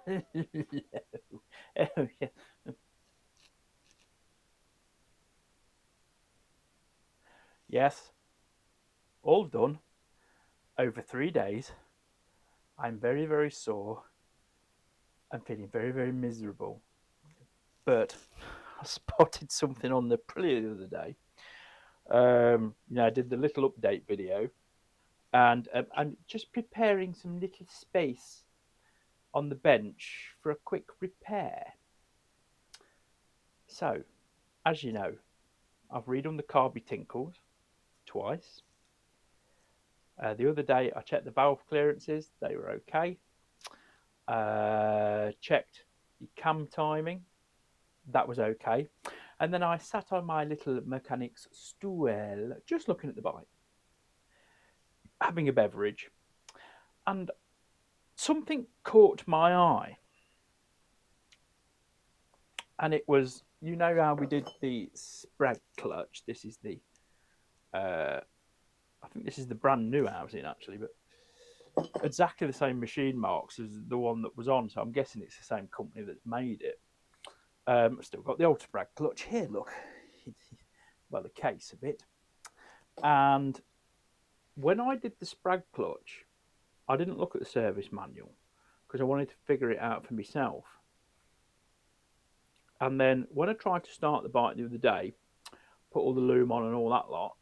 Oh, yeah. Yes, all done over 3 days. I'm very, very sore. I'm feeling very, very miserable. But I spotted something on the Aprilia the other day. I did the little update video, and I'm just preparing some little space on the bench for a quick repair. So, as you know, I've redone the carby tinkles twice. The other day, I checked the valve clearances; they were okay. Checked the cam timing; that was okay. And then I sat on my little mechanic's stool, just looking at the bike, having a beverage, and something caught my eye. And it was, you know how we did the spread clutch? This is the, I think this is the brand new housing actually, but exactly the same machine marks as the one that was on. So I'm guessing it's the same company that's made it. Still got the old spread clutch here. Look, well, the case a bit. And when I did the spread clutch, I didn't look at the service manual because I wanted to figure it out for myself. And then when I tried to start the bike the other day, put all the loom on and all that lot,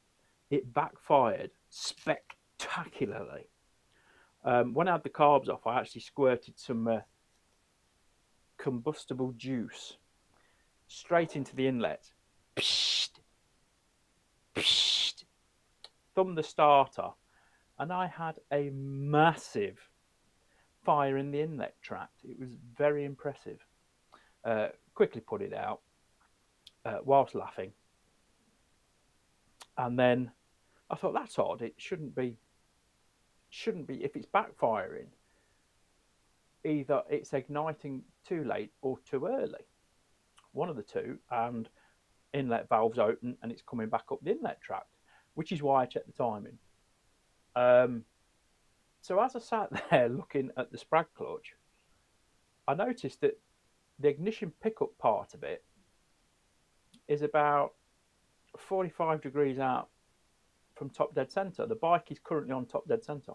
it backfired spectacularly. When I had the carbs off, I actually squirted some combustible juice straight into the inlet. Psst, psst, thumbed the starter, and I had a massive fire in the inlet tract. It was very impressive. Quickly put it out whilst laughing. And then I thought, that's odd. It shouldn't be, if it's backfiring, either it's igniting too late or too early. One of the two, and inlet valve's open and it's coming back up the inlet tract, which is why I checked the timing. So as I sat there looking at the sprag clutch, I noticed that the ignition pickup part of it is about 45 degrees out from top dead center. The bike is currently on top dead center.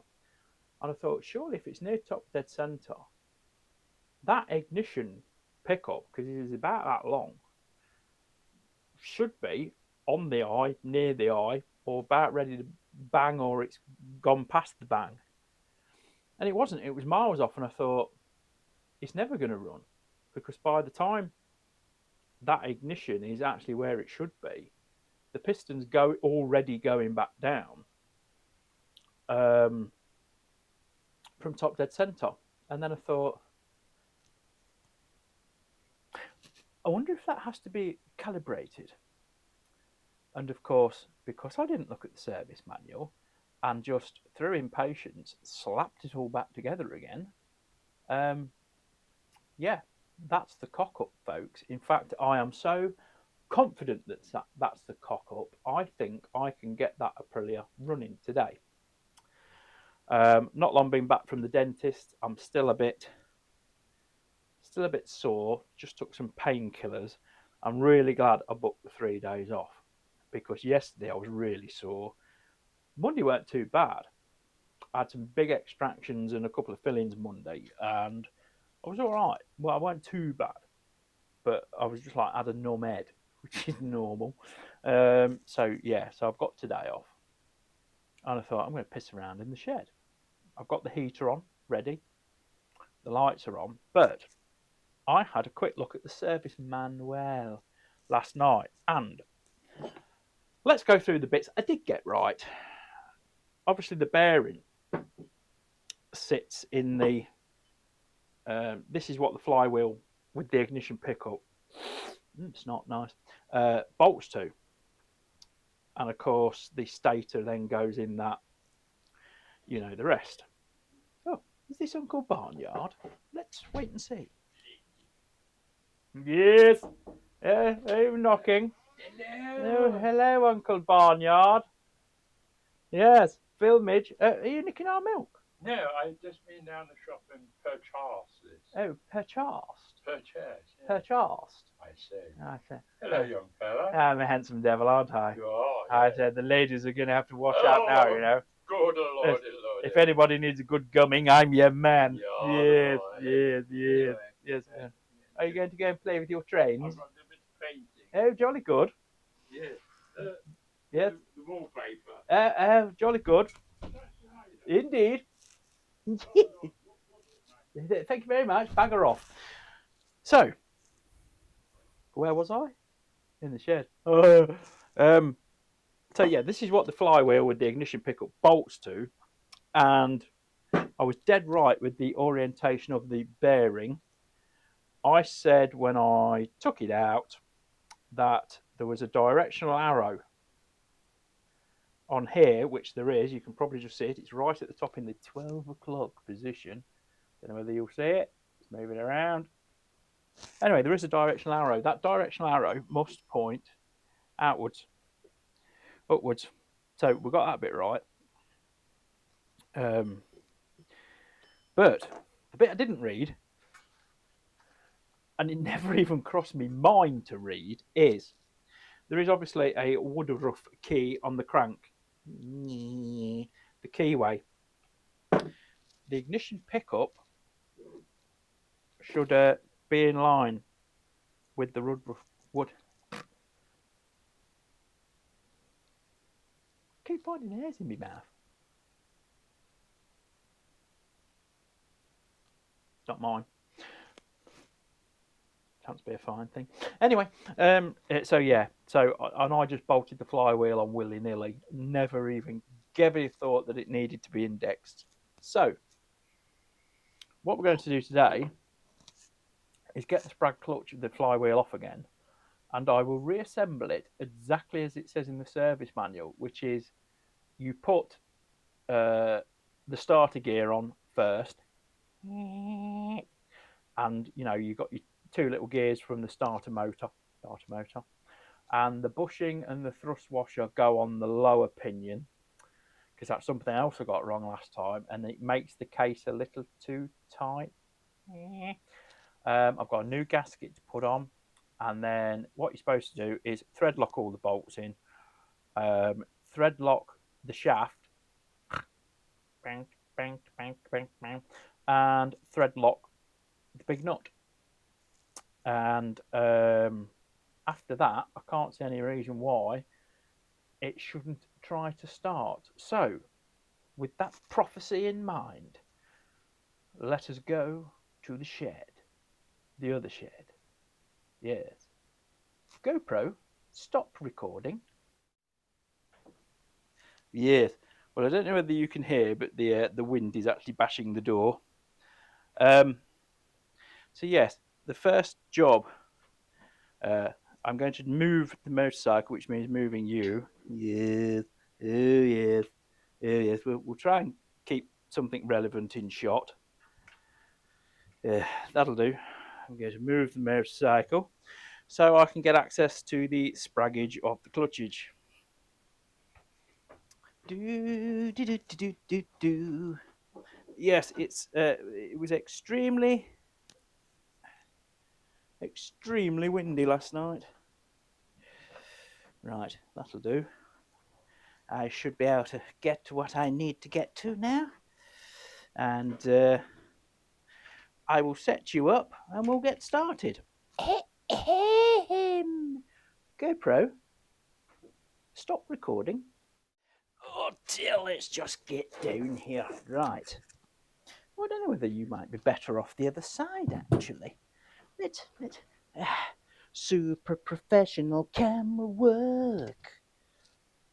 And I thought, surely if it's near top dead center, that ignition pickup, because it is about that long, should be on the eye, near the eye, or about ready to bang, or it's gone past the bang. And it wasn't. It was miles off, and I thought, it's never going to run, because by the time that ignition is actually where it should be, the piston's already going back down from top dead center. And then I thought, I wonder if that has to be calibrated. And of course, because I didn't look at the service manual and just through impatience slapped it all back together again, yeah, that's the cock up, folks. In fact, I am so confident that that's the cock up. I think I can get that Aprilia running today. Not long been back from the dentist. I'm still a bit sore. Just took some painkillers. I'm really glad I booked the 3 days off, because yesterday I was really sore. Monday weren't too bad. I had some big extractions and a couple of fillings Monday, and I was all right. Well, I weren't too bad, but I was just like, had a numb head, which is normal. So I've got today off, and I thought, I'm going to piss around in the shed. I've got the heater on, ready. The lights are on, but I had a quick look at the service manual last night, and let's go through the bits I did get right. Obviously, the bearing sits in the. This is what the flywheel with the ignition pickup. It's not nice. Bolts to, and of course the stator then goes in that. You know the rest. Oh, is this Uncle Barnyard? Let's wait and see. Yes. Who's knocking? Hello. Oh, hello, Uncle Barnyard. Yes, Phil Midge. Are you nicking our milk? No, I just been down the shop in Perchastes. Oh, perchast. Perchase, yeah. Perchast. I see. I said, Hello, young fella. I'm a handsome devil, aren't I? You are, I yeah. said, the ladies are going to have to watch out now, you know. Good If, lordy, lordy. if anybody needs a good gumming, I'm your man. Yeah, Yes, no, yes, yes, anyway, yes. yeah, Are you going to go and play with your I've trains? got a bit of painting. Oh, jolly good. Yes. Yes. The wallpaper. Jolly good. That's right. Indeed. Thank you very much. Bagger off. So, where was I? In the shed. So yeah, this is what the flywheel with the ignition pickup bolts to, and I was dead right with the orientation of the bearing. I said when I took it out that there was a directional arrow on here, which there is. You can probably just see it. It's right at the top in the 12 o'clock position. Don't know whether you'll see it. It's moving around. Anyway, there is a directional arrow. That directional arrow must point outwards, upwards. So we got that bit right. But the bit I didn't read, and it never even crossed my mind to read, is there is obviously a Woodruff key on the crank, the keyway. The ignition pickup should be in line with the wood. Keep finding hairs in my mouth. It's not mine. Chance to be a fine thing. Anyway, so yeah, and I just bolted the flywheel on willy nilly. Never even gave it a thought that it needed to be indexed. So, what we're going to do today is get the sprag clutch of the flywheel off again, and I will reassemble it exactly as it says in the service manual, which is you put the starter gear on first, and you know you've got your two little gears from the starter motor, and the bushing and the thrust washer go on the lower pinion, because that's something else I got wrong last time, and it makes the case a little too tight. I've got a new gasket to put on, and then what you're supposed to do is thread lock all the bolts in, thread lock the shaft, bang, bang, bang, bang, bang, and thread lock the big nut. And after that, I can't see any reason why it shouldn't try to start. So, with that prophecy in mind, let us go to the shed. The other shed. Yes. GoPro, stop recording. Yes. Well, I don't know whether you can hear, but the wind is actually bashing the door. So yes, the first job, I'm going to move the motorcycle, which means moving you. Yes. Oh yes. Oh yes. We'll try and keep something relevant in shot. That'll do. I'm going to move the motorcycle so I can get access to the spraggage of the clutchage. Do. Yes, it was extremely windy last night. Right, that'll do. I should be able to get to what I need to get to now, and I will set you up and we'll get started. GoPro, stop recording. Oh dear, let's just get down here. Right. Well, I don't know whether you might be better off the other side, actually. Let's super professional camera work.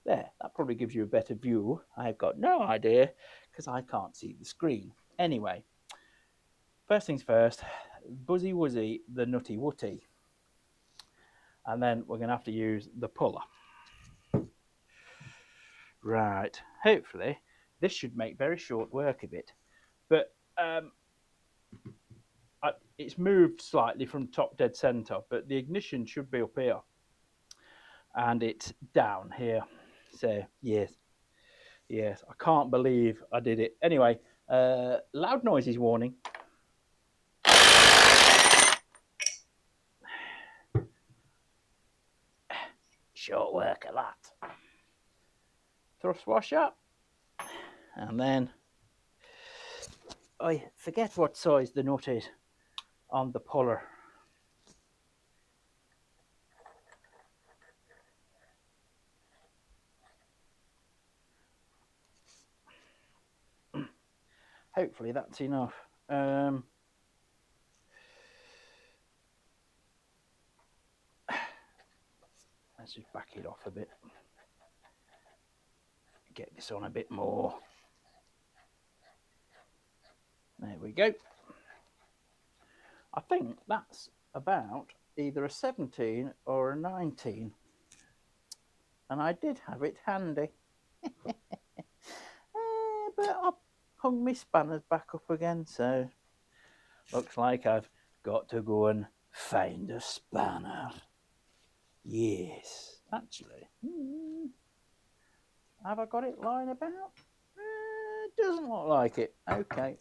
There, that probably gives you a better view. I've got no idea, because I can't see the screen. Anyway, first things first, Buzzy Wuzzy, the Nutty Wutty. And then we're going to have to use the puller. Right, hopefully this should make very short work of it. But it's moved slightly from top dead center, but the ignition should be up here. And it's down here. So, yes, I can't believe I did it. Anyway, Loud noises warning. Short work a lot. Thrust washer. And then I forget what size the nut is on the puller. Hopefully that's enough. Let's just back it off a bit. Get this on a bit more. There we go. I think that's about either a 17 or a 19. And I did have it handy. But I've hung my spanners back up again, so looks like I've got to go and find a spanner. Yes, actually. Have I got it lying about? It doesn't look like it. Okay,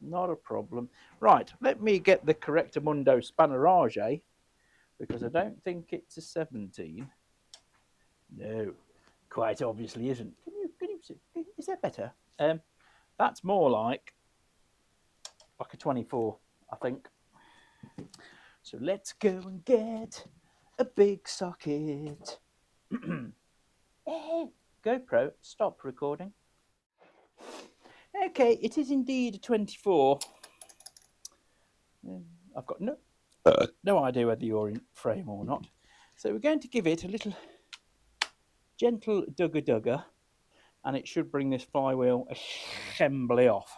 not a problem. Right, let me get the Correctamundo Spannerage, because I don't think it's a 17. No, quite obviously isn't. Can you see? Is that better? That's more like a 24, I think. So let's go and get a big socket. GoPro, stop recording. Okay, it is indeed a 24. I've got no idea whether you're in frame or not. So we're going to give it a little gentle dugger, and it should bring this flywheel assembly off.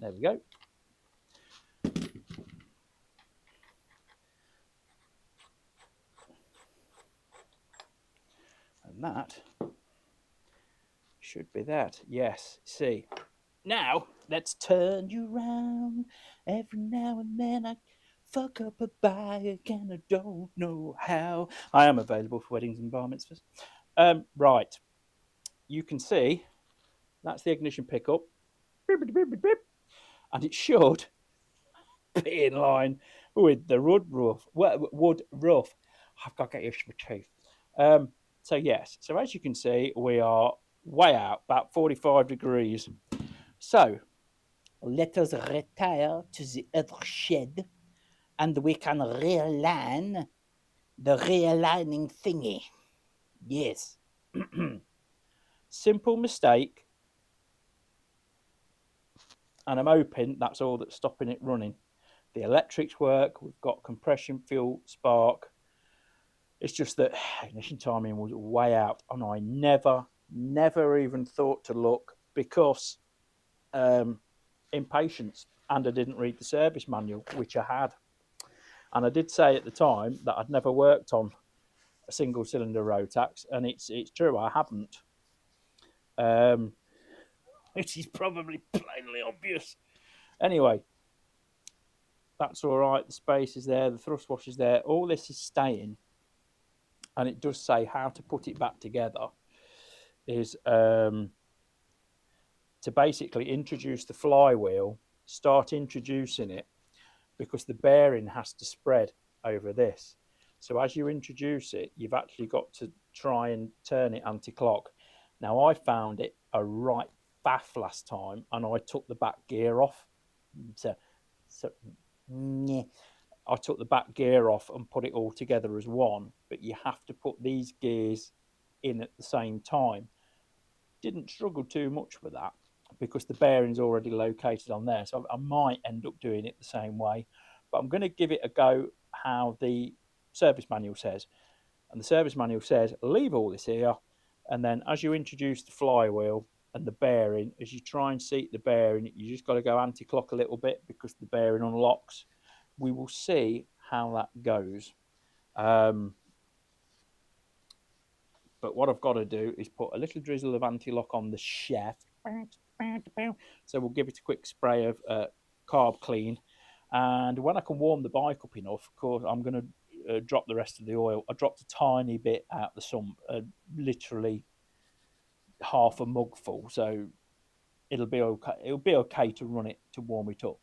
There we go. And that should be that. Yes, see. Now, let's turn you round. Every now and then I fuck up a bike and I don't know how. I am available for weddings and bar mitzvahs. Right. You can see that's the ignition pickup. And it should be in line with the wood roof. I've got to get used to my teeth. So yes, so as you can see, we are way out, about 45 degrees. So let us retire to the other shed and we can realign the realigning thingy. Yes. Simple mistake. And I'm hoping that's all that's stopping it running. The electrics work, we've got compression, fuel, spark. It's just that ignition timing was way out, and I never even thought to look because impatience, and I didn't read the service manual, which I had. And I did say at the time that I'd never worked on a single cylinder Rotax, and it's true, I haven't. Which is probably plainly obvious. Anyway, that's all right. The space is there, the thrust washer's there. All this is staying, and it does say how to put it back together. Is to basically introduce the flywheel, start introducing it, because the bearing has to spread over this. So as you introduce it, you've actually got to try and turn it anti-clock. Now, I found it a right faff last time, and I took the back gear off. So I took the back gear off and put it all together as one, but you have to put these gears in at the same time. Didn't struggle too much with that because the bearing's already located on there. So I might end up doing it the same way, but I'm going to give it a go how the service manual says. And the service manual says, leave all this here, and then as you introduce the flywheel and the bearing, as you try and seat the bearing, you just got to go anti-clock a little bit because the bearing unlocks. We will see how that goes. But what I've got to do is put a little drizzle of anti-lock on the shaft. So we'll give it a quick spray of carb clean. And when I can warm the bike up enough, of course, I'm going to drop the rest of the oil. I dropped a tiny bit out the sump, literally half a mug full, so it'll be okay. It'll be okay to run it to warm it up.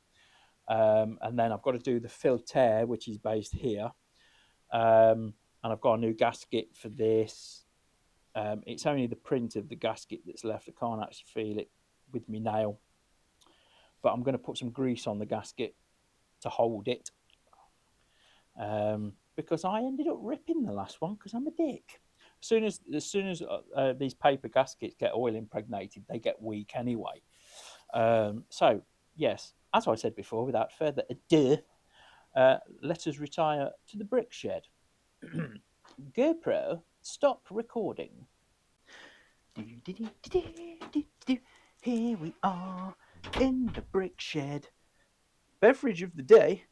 And then I've got to do the filter, which is based here. And I've got a new gasket for this. It's only the print of the gasket that's left. I can't actually feel it with my nail. But I'm going to put some grease on the gasket to hold it. Because I ended up ripping the last one because I'm a dick. As soon as these paper gaskets get oil impregnated, they get weak anyway. So yes, as I said before, without further ado, let us retire to the brick shed. GoPro, stop recording. Here we are in the brick shed. Beverage of the day,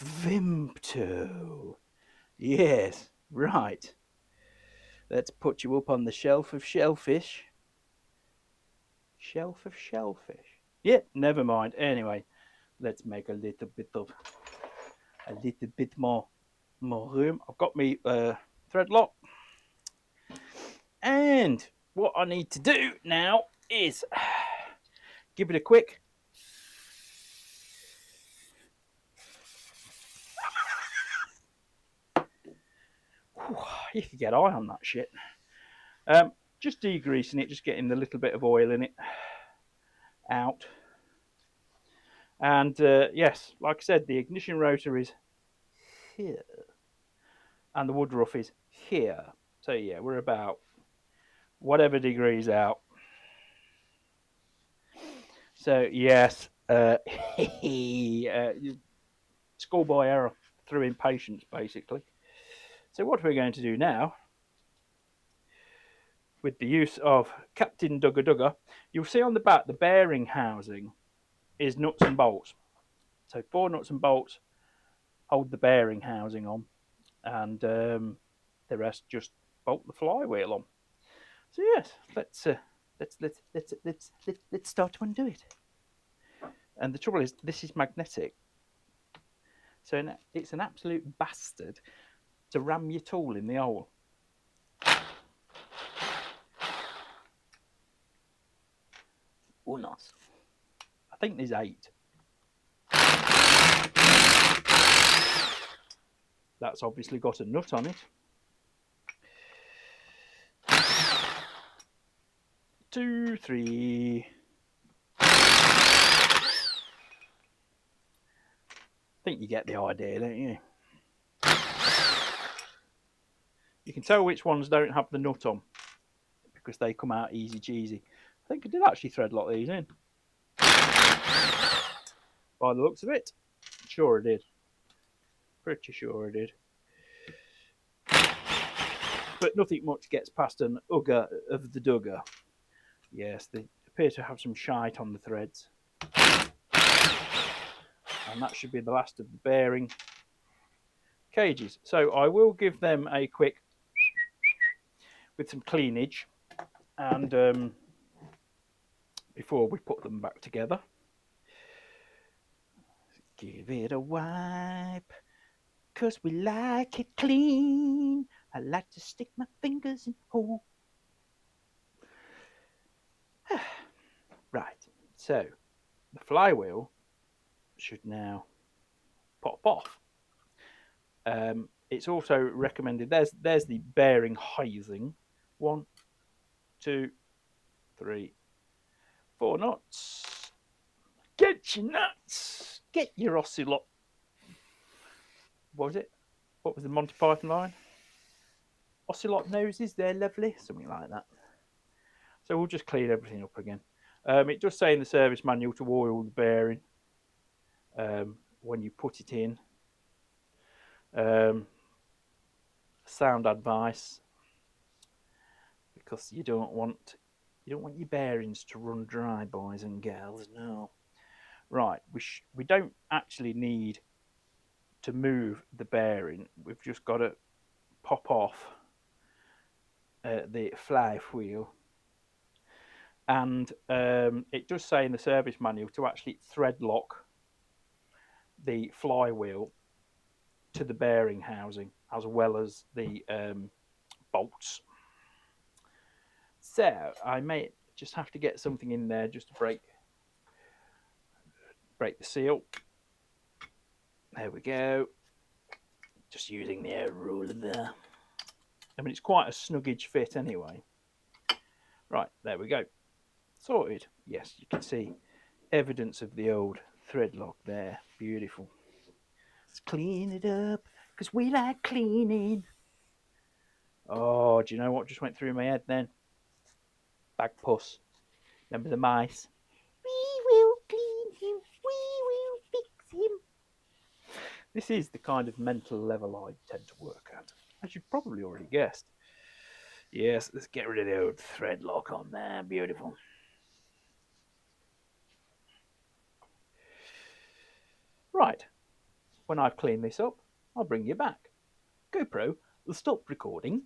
Vimto. Yes, right. Let's put you up on the shelf of shellfish. Shelf of shellfish. Yeah, never mind. Anyway, let's make a little bit more room. I've got me thread lock. And what I need to do now is give it a quick you could get eye on that shit. Just degreasing it, just getting the little bit of oil in it out. And yes, like I said, the ignition rotor is here and the woodruff is here. So yeah, we're about whatever degrees out. So yes, schoolboy error through impatience, basically. So what we're going to do now, with the use of Captain Dugger Dugger, you'll see on the back the bearing housing is nuts and bolts. So 4 nuts and bolts hold the bearing housing on, and the rest just bolt the flywheel on. So yes, let's start to undo it. And the trouble is, this is magnetic, so it's an absolute bastard to ram your tool in the hole. Oh, nice. I think there's 8. That's obviously got a nut on it. 2, 3. I think you get the idea, don't you? You can tell which ones don't have the nut on because they come out easy cheesy. I think I did actually thread lock these in. By the looks of it, sure I did. Pretty sure I did. But nothing much gets past an ugger of the dugger. Yes, they appear to have some shite on the threads. And that should be the last of the bearing cages. So I will give them a quick with some cleanage and before we put them back together. Give it a wipe, 'cause we like it clean. I like to stick my fingers in hole. Right, so the flywheel should now pop off. It's also recommended, there's the bearing housing. 1, 2, 3, 4 nuts. Get your nuts. Get your ocelot. What was it? What was the Monty Python line? Ocelot noses, they're lovely. Something like that. So we'll just clean everything up again. It does say in the service manual to oil the bearing when you put it in. Sound advice, because you don't want your bearings to run dry, boys and girls. No. Right, we don't actually need to move the bearing. We've just got to pop off the flywheel. And it does say in the service manual to actually thread lock the flywheel to the bearing housing as well as the bolts. So I may just have to get something in there just to break the seal. There we go. Just using the air ruler there. I mean, it's quite a snuggage fit anyway. Right, there we go. Sorted. Yes, you can see evidence of the old thread lock there. Beautiful. Let's clean it up, because we like cleaning. Oh, do you know what just went through my head then? Bagpuss. Remember the mice? We will clean him. We will fix him. This is the kind of mental level I tend to work at, as you've probably already guessed. Yes, let's get rid of the old thread lock on there. Beautiful. Right. When I've cleaned this up, I'll bring you back. GoPro will stop recording.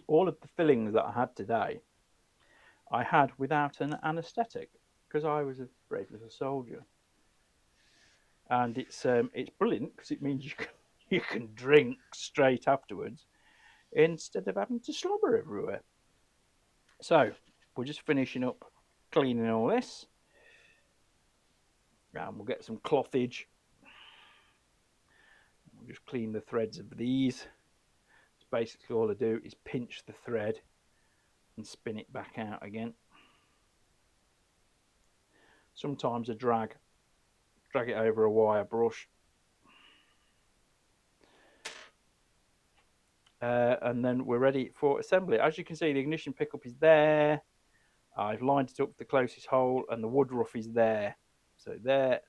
All of the fillings that I had today, I had without an anaesthetic, because I was a brave little soldier. And it's brilliant, because it means you can drink straight afterwards instead of having to slobber everywhere. So we're just finishing up cleaning all this, and we'll get some clothage. We'll just clean the threads of these. So basically all I do is pinch the thread and spin it back out again. Sometimes I drag it over a wire brush, and then we're ready for assembly. As you can see, the ignition pickup is there. I've lined it up to the closest hole, and the woodruff is there. So there,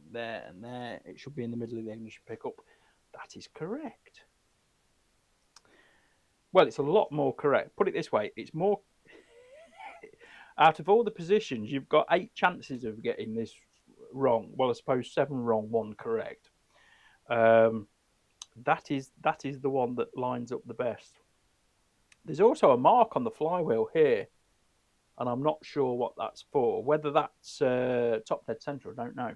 there, and there. It should be in the middle of the ignition pickup. That is correct. Well, it's a lot more correct. Put it this way, it's more... Out of all the positions, you've got 8 chances of getting this wrong. Well, I suppose 7 wrong, 1 correct. That is the one that lines up the best. There's also a mark on the flywheel here, and I'm not sure what that's for. Whether that's top dead centre, I don't know,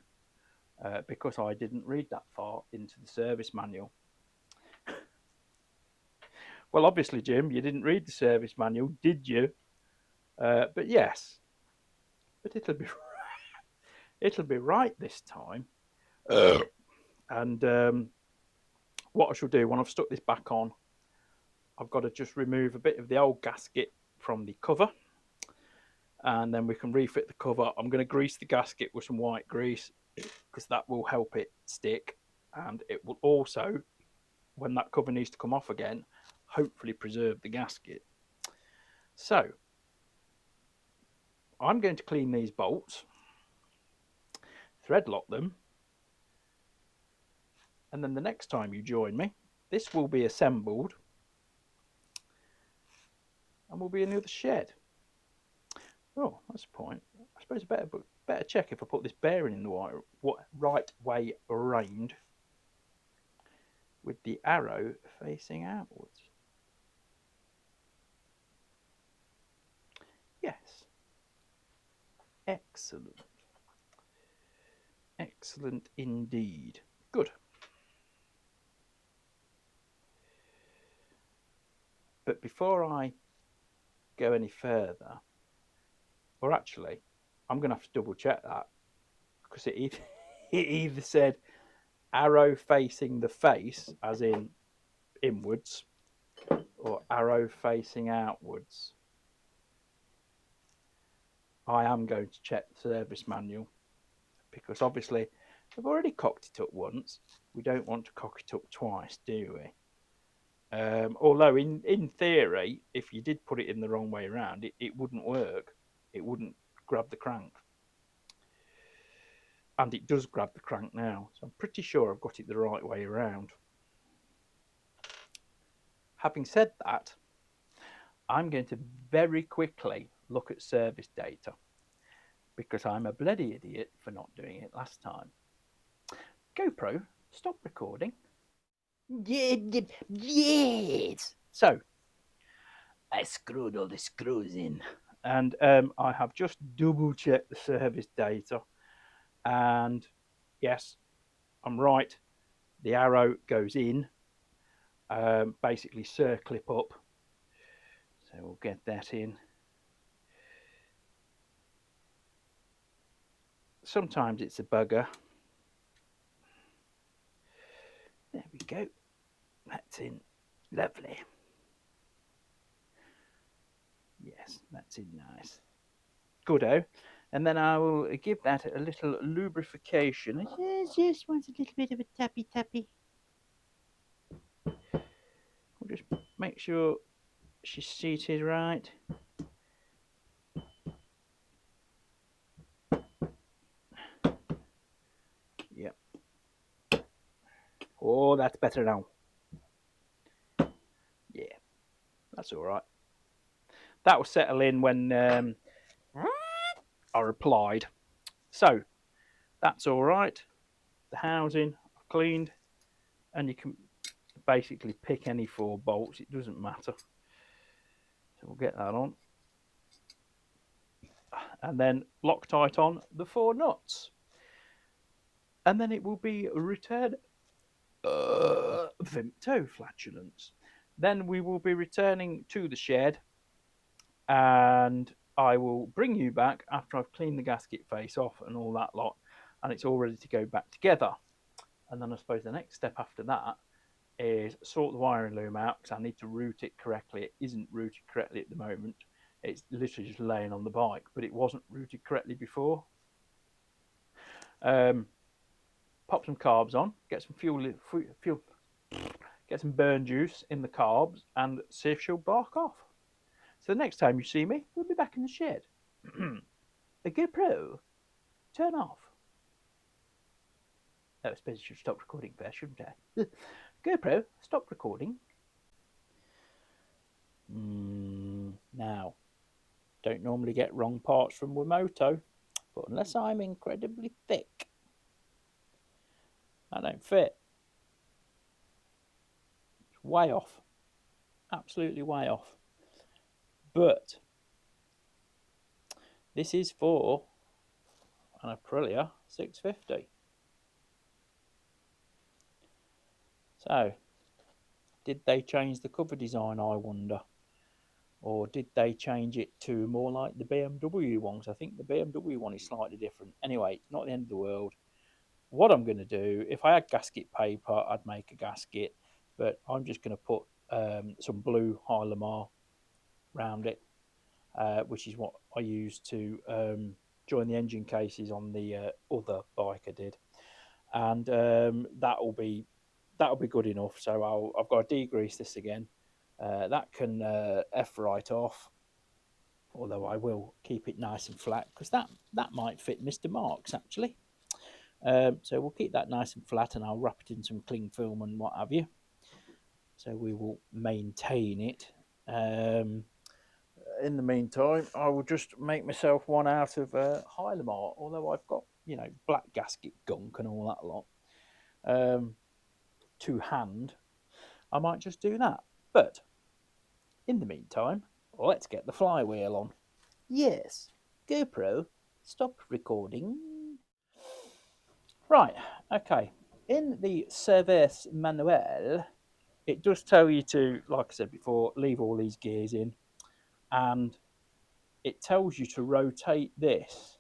because I didn't read that far into the service manual. Well, obviously, Jim, you didn't read the service manual, did you? But yes, but it'll be right this time. And what I shall do when I've stuck this back on, I've got to just remove a bit of the old gasket from the cover, and then we can refit the cover. I'm going to grease the gasket with some white grease, because that will help it stick, and it will also, when that cover needs to come off again, hopefully preserve the gasket. So I'm going to clean these bolts, thread lock them, and then the next time you join me, this will be assembled and will be in the other shed. Oh, that's a point. I suppose I better check if I put this bearing in the right way round with the arrow facing outwards. Yes. Excellent. Excellent indeed. Good. But before I go any further, or actually, I'm going to have to double check that, because it either said arrow facing the face, as in inwards, or arrow facing outwards. I am going to check the service manual, because obviously I've already cocked it up once. We don't want to cock it up twice, do we? Although in theory, if you did put it in the wrong way around, it wouldn't work. It wouldn't grab the crank. And it does grab the crank now. So I'm pretty sure I've got it the right way around. Having said that, I'm going to very quickly look at service data, because I'm a bloody idiot for not doing it last time. GoPro, stop recording. Yes. So I screwed all the screws in, And I have just double checked the service data, and yes, I'm right. The arrow goes in, basically circlip up. So we'll get that in. Sometimes it's a bugger. There we go. That's in. Lovely. Yes, that's in nice. Goodo. And then I will give that a little lubrification. I just want a little bit of a tappy tappy. We'll just make sure she's seated right. Yep. Oh, that's better now. Yeah, that's all right. That will settle in when I replied. So that's all right. The housing I've cleaned, and you can basically pick any 4 bolts. It doesn't matter. So we'll get that on. And then Loctite on the 4 nuts. And then it will be returned. Vimto flatulence. Then we will be returning to the shed, and I will bring you back after I've cleaned the gasket face off and all that lot, and it's all ready to go back together. And then I suppose the next step after that is sort the wiring loom out, because I need to route it correctly. It isn't routed correctly at the moment. It's literally just laying on the bike, but it wasn't routed correctly before. Pop some carbs on, get some fuel, get some burn juice in the carbs, and see if she'll bark off. So the next time you see me, we'll be back in the shed. The GoPro, turn off. Oh, I suppose I should stop recording first, shouldn't I? GoPro, stop recording. Now, don't normally get wrong parts from Wimoto, but unless I'm incredibly thick, I don't fit. It's way off. Absolutely way off. But this is for an Aprilia 650. So, did they change the cover design, I wonder? Or did they change it to more like the BMW one? Because I think the BMW one is slightly different. Anyway, it's not the end of the world. What I'm going to do, if I had gasket paper, I'd make a gasket. But I'm just going to put some blue Hylamar around it, which is what I used to join the engine cases on the other bike I did. And that'll be good enough. So I've got to degrease this again. That can F right off, although I will keep it nice and flat, because that might fit Mr. Marks actually. So we'll keep that nice and flat, and I'll wrap it in some cling film and what have you. So we will maintain it. In the meantime, I will just make myself one out of Hylamar, although I've got, you know, black gasket gunk and all that lot to hand. I might just do that. But in the meantime, let's get the flywheel on. Yes, GoPro, stop recording. Right, okay. In the service manual, it does tell you to, like I said before, leave all these gears in, and it tells you to rotate this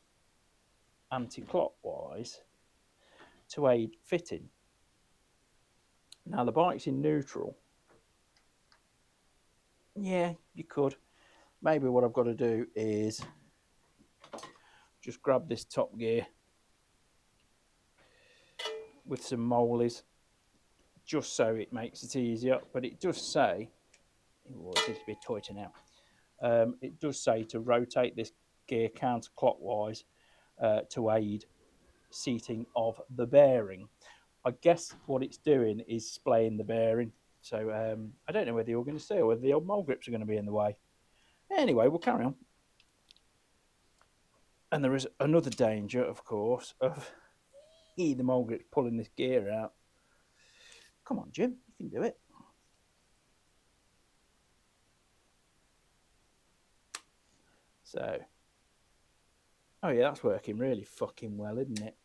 anti-clockwise to aid fitting. Now the bike's in neutral. Yeah, you could. Maybe what I've got to do is just grab this top gear with some mollies, just so it makes it easier. But it does say, oh, it needs to be tighter now. It does say to rotate this gear counterclockwise to aid seating of the bearing. I guess what it's doing is splaying the bearing. So I don't know whether you're going to see or whether the old mole grips are going to be in the way. Anyway, we'll carry on. And there is another danger, of course, of the mole grips pulling this gear out. Come on, Jim, you can do it. So, oh yeah, that's working really fucking well, isn't it?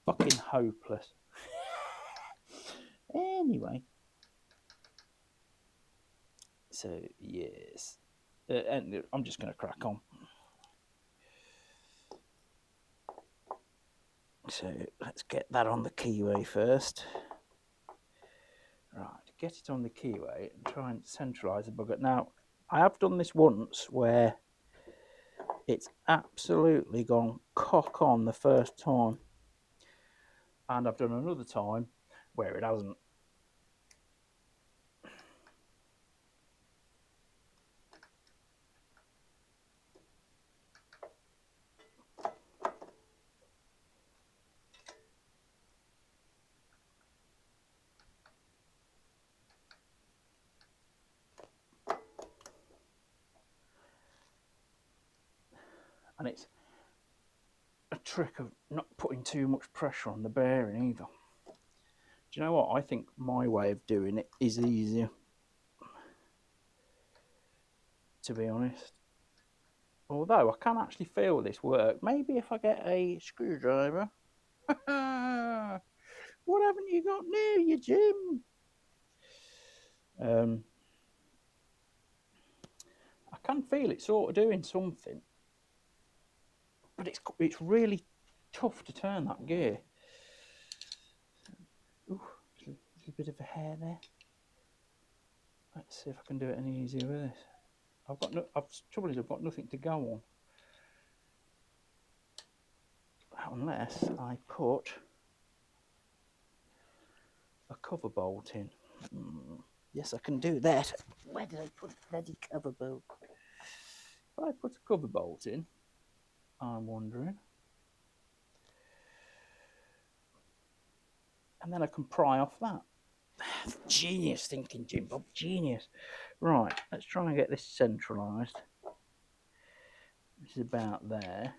Fucking hopeless. Anyway, so yes, and I'm just going to crack on. So let's get that on the keyway first. Right, get it on the keyway and try and centralise the bugger. Now, I have done this once where it's absolutely gone cock on the first time, and I've done another time where it hasn't. And it's a trick of not putting too much pressure on the bearing either. Do you know what? I think my way of doing it is easier, to be honest. Although I can actually feel this work. Maybe if I get a screwdriver. What haven't you got near you, Jim? I can feel it sort of doing something, but it's really tough to turn that gear. Ooh, there's a bit of a hair there. Let's see if I can do it any easier with this. Trouble is I've got nothing to go on, unless I put a cover bolt in. Yes, I can do that. Where did I put the bloody cover bolt? If I put a cover bolt in, I'm wondering. And then I can pry off that. Genius thinking, Jim Bob, genius. Right, let's try and get this centralised. This is about there.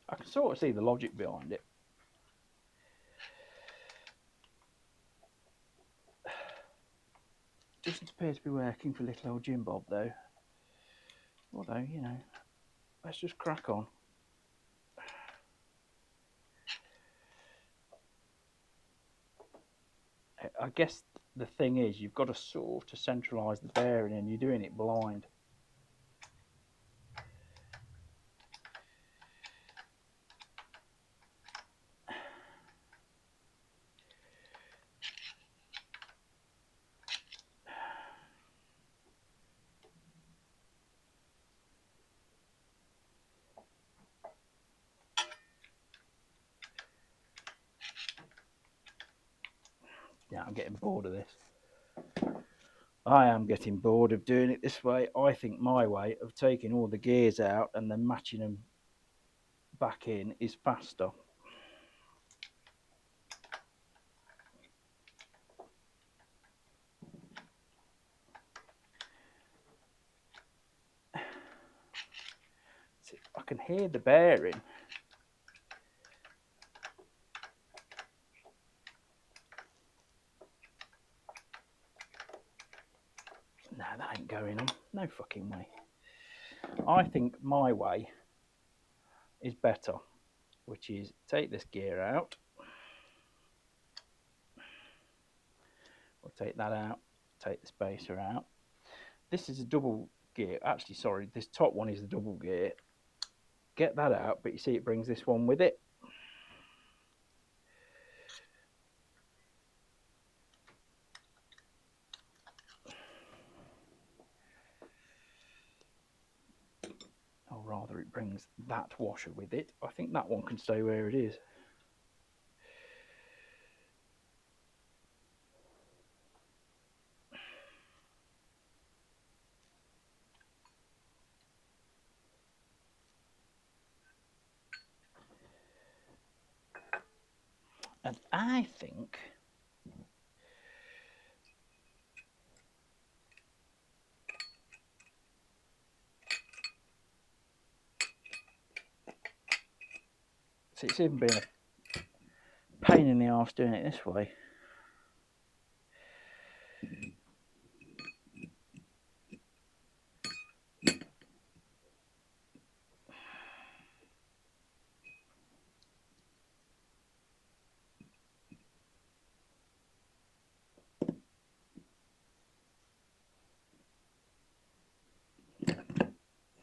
I can sort of see the logic behind it. Doesn't appear to be working for little old Jim Bob though. Although, you know, let's just crack on. I guess the thing is, you've got to sort of centralise the bearing and you're doing it blind. Yeah, I'm getting bored of this. I am getting bored of doing it this way. I think my way of taking all the gears out and then matching them back in is faster. See, I can hear the bearing. No, that ain't going on. No fucking way. I think my way is better, which is take this gear out. We'll take that out, take the spacer out. This is a double gear. Actually, sorry, this top one is the double gear. Get that out, but you see it brings this one with it. Or rather it brings that washer with it. I think that one can stay where it is. And I think so it's even been a pain in the arse doing it this way.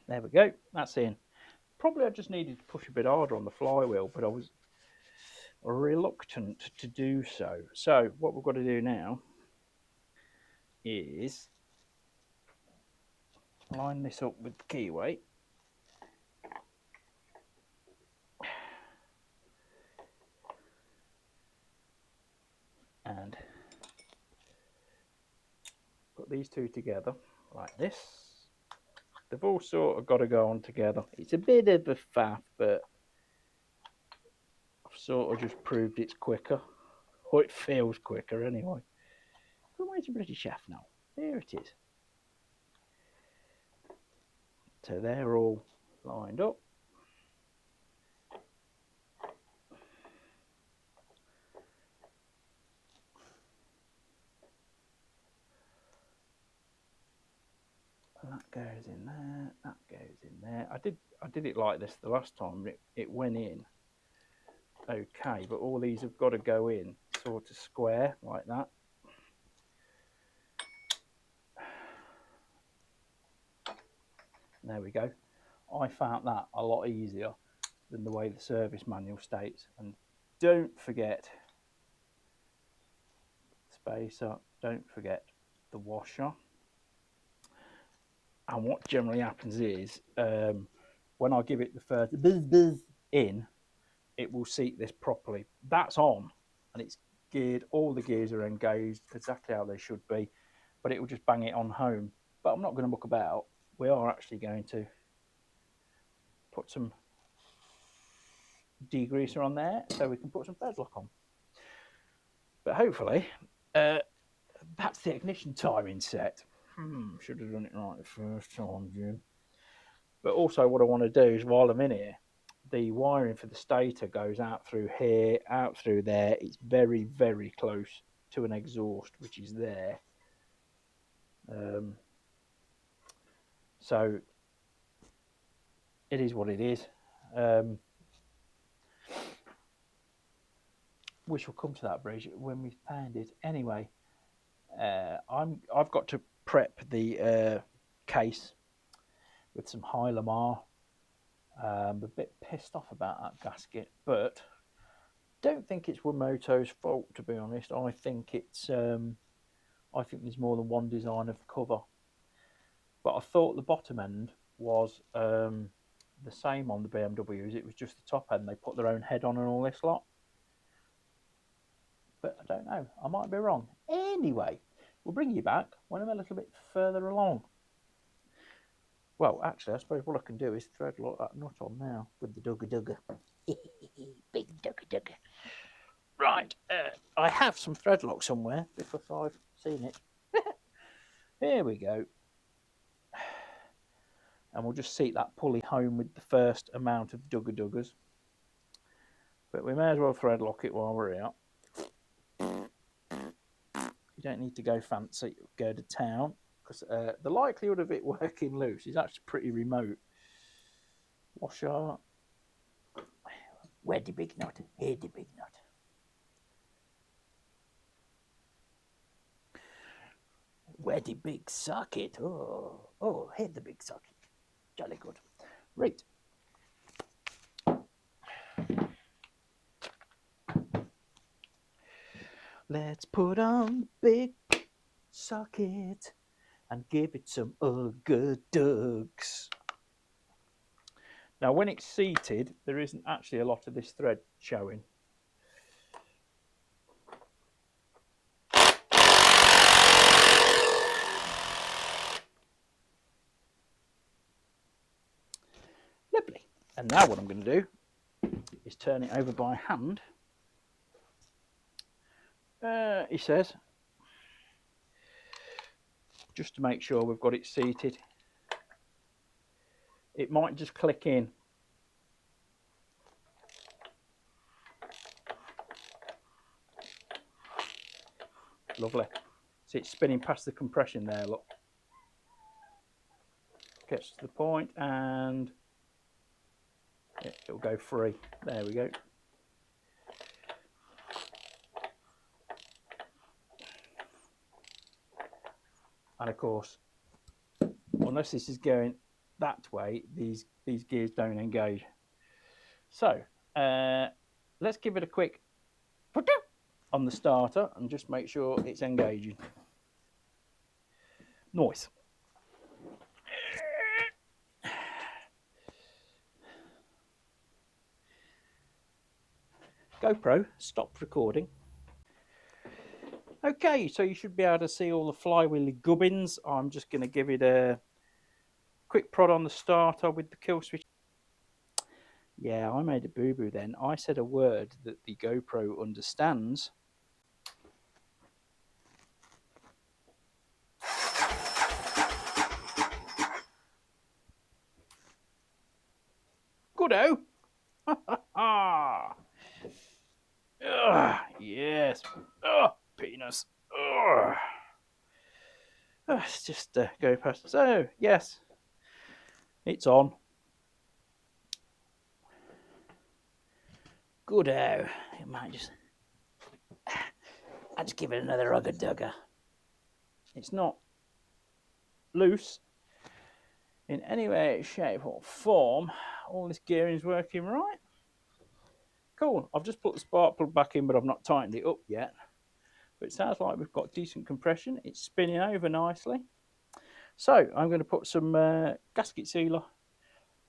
There we go, that's in. Probably I just needed to push a bit harder on the flywheel, but I was reluctant to do so. So what we've got to do now is line this up with the keyway. And put these two together like this. They've all sort of got to go on together. It's a bit of a faff, but I've sort of just proved it's quicker. Or it feels quicker anyway. But where's the bloody shaft now? There it is. So they're all lined up. And that goes in there, that goes in there. I did it like this the last time. It went in okay, but all these have got to go in sort of square like that. There we go. I found that a lot easier than the way the service manual states. And don't forget spacer, don't forget the washer. And what generally happens is when I give it the first buzz in, it will seat this properly. That's on and it's geared, all the gears are engaged exactly how they should be, but it will just bang it on home. But I'm not going to muck about. We are actually going to put some degreaser on there so we can put some thread lock on. But hopefully that's the ignition timing set. Should have done it right the first time, Jim. But also what I want to do is while I'm in here, the wiring for the stator goes out through here, out through there. It's very, very close to an exhaust, which is there. So it is what it is. We shall come to that bridge when we find it. Anyway, I've got to prep the case with some High Lamar. I'm a bit pissed off about that gasket, but don't think it's Wamoto's fault, to be honest. I think it's I think there's more than one design of cover. But I thought the bottom end was the same on the BMWs. It was just the top end. They put their own head on and all this lot. But I don't know. I might be wrong. Anyway, we'll bring you back when I'm a little bit further along. Well, actually, I suppose what I can do is thread lock that nut on now with the dugger. Big dugger. Right, I have some thread lock somewhere because I've seen it. Here we go. And we'll just seat that pulley home with the first amount of duggers. But we may as well thread lock it while we're out. You don't need to go fancy, go to town, because the likelihood of it working loose is actually pretty remote. Washer. Where the big nut? Here the big nut. Where the big socket? Oh, here the big socket. Jolly good. Right. Let's put on big socket and give it some good dugs. Now, when it's seated, there isn't actually a lot of this thread showing. Lovely. And now what I'm going to do is turn it over by hand. He says, just to make sure we've got it seated. It might just click in. Lovely. See, it's spinning past the compression there, look. Gets to the point and it'll go free. There we go. And of course, unless this is going that way, these gears don't engage. So let's give it a quick on the starter and just make sure it's engaging. Nice. GoPro stopped recording. Okay, so you should be able to see all the flywheely gubbins. I'm just going to give it a quick prod on the starter with the kill switch. Yeah, I made a boo-boo then. I said a word that the GoPro understands. Good-o! Yes. Penis. Let's just go past. So, yes, it's on. Good-o. It might just... I'll just give it another ugga-dugga. It's not loose in any way, shape or form. All this gearing is working right. Cool. I've just put the spark plug back in, but I've not tightened it up yet. But it sounds like we've got decent compression. It's spinning over nicely. So I'm going to put some gasket sealer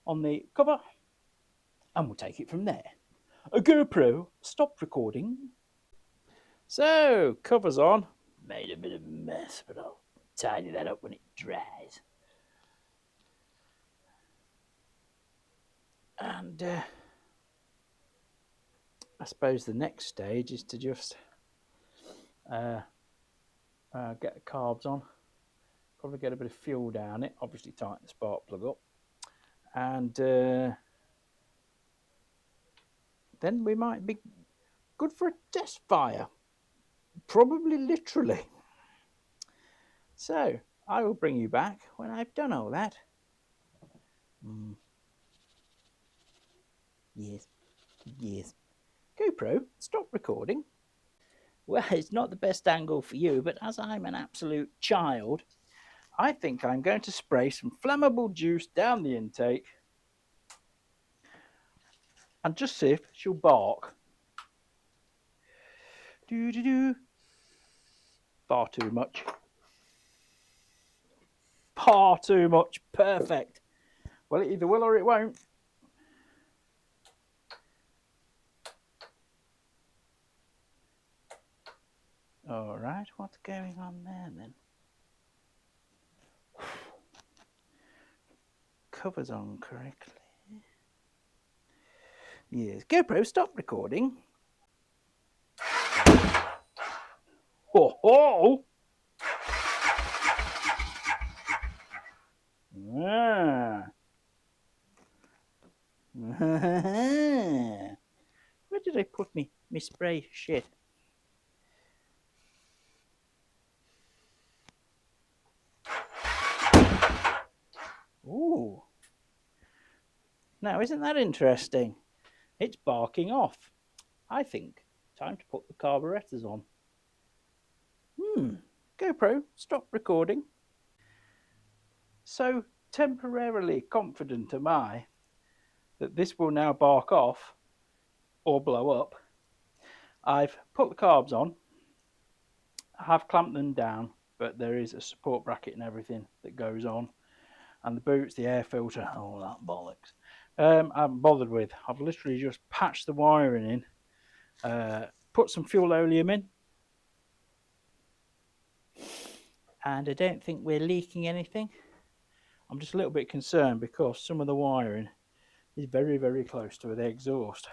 on the cover and we'll take it from there. A GoPro stopped recording. So, cover's on. Made a bit of a mess, but I'll tidy that up when it dries. And I suppose the next stage is to just get the carbs on. Probably get a bit of fuel down it. Obviously tighten the spark plug up. And then we might be good for a test fire. Probably literally. So, I will bring you back when I've done all that. Yes, yes. GoPro, stop recording. Well, it's not the best angle for you, but as I'm an absolute child, I think I'm going to spray some flammable juice down the intake and just see if she'll bark. Do-do-do. Far too much. Far too much. Perfect. Well, it either will or it won't. All right, what's going on there then? Cover's on correctly. Yes, GoPro, stop recording. Ho ho! Ah. Where did I put me spray shit? Ooh. Now, isn't that interesting? It's barking off. I think time to put the carburetors on. GoPro, stop recording. So temporarily confident am I that this will now bark off or blow up. I've put the carbs on. I have clamped them down, but there is a support bracket and everything that goes on. And the boots, the air filter, all that bollocks. I haven't bothered with. I've literally just patched the wiring in, put some fuel oleum in, and I don't think we're leaking anything. I'm just a little bit concerned because some of the wiring is very, very close to the exhaust.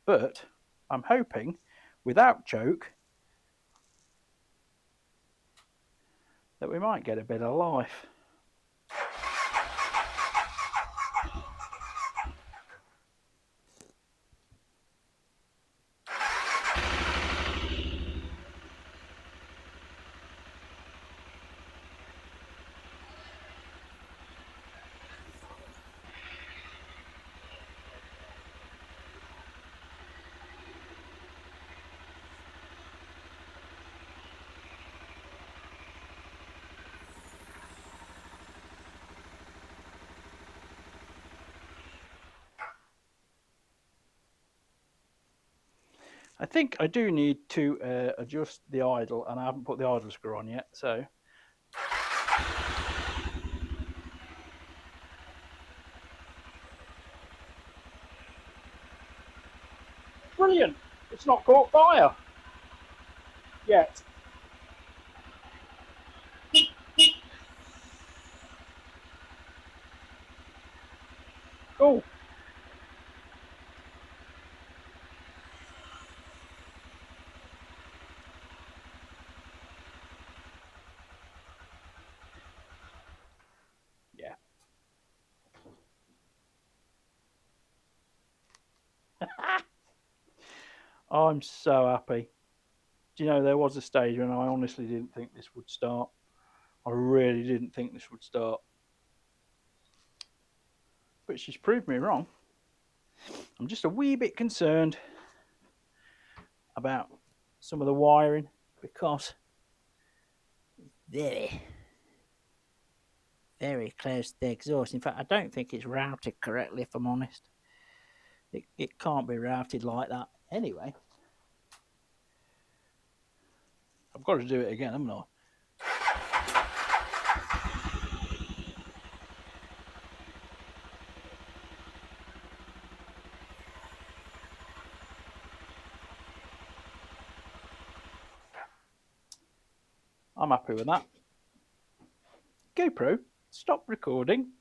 But I'm hoping, without choke, that we might get a bit of life. I think I do need to adjust the idle, and I haven't put the idle screw on yet, so brilliant! It's not caught fire yet. Cool. Yeah. I'm so happy. Do you know, there was a stage when I honestly didn't think this would start. I really didn't think this would start. But she's proved me wrong. I'm just a wee bit concerned about some of the wiring because it's very, very close to the exhaust. In fact, I don't think it's routed correctly, if I'm honest. It can't be routed like that. Anyway, I've got to do it again, haven't I? I'm happy with that. GoPro, stop recording.